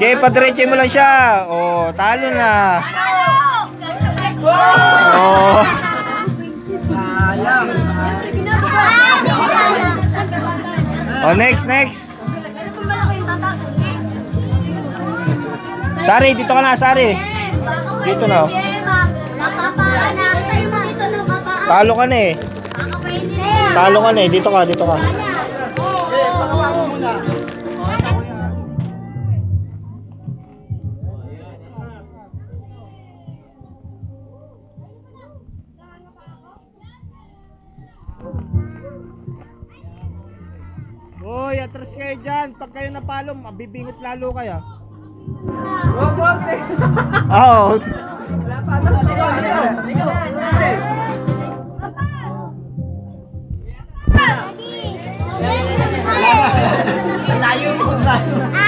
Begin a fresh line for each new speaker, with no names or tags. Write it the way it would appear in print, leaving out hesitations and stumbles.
Sige, padiretso mo lang siya. Oh, talo na. Oh. Oh, next. Sari, dito ka na, Sari. Dito na. Talo ka na eh. Dito ka. Hoy, atras kayo dyan. Pag kayo napalo, mabibingot lalo kayo. Oo.
Layo mo.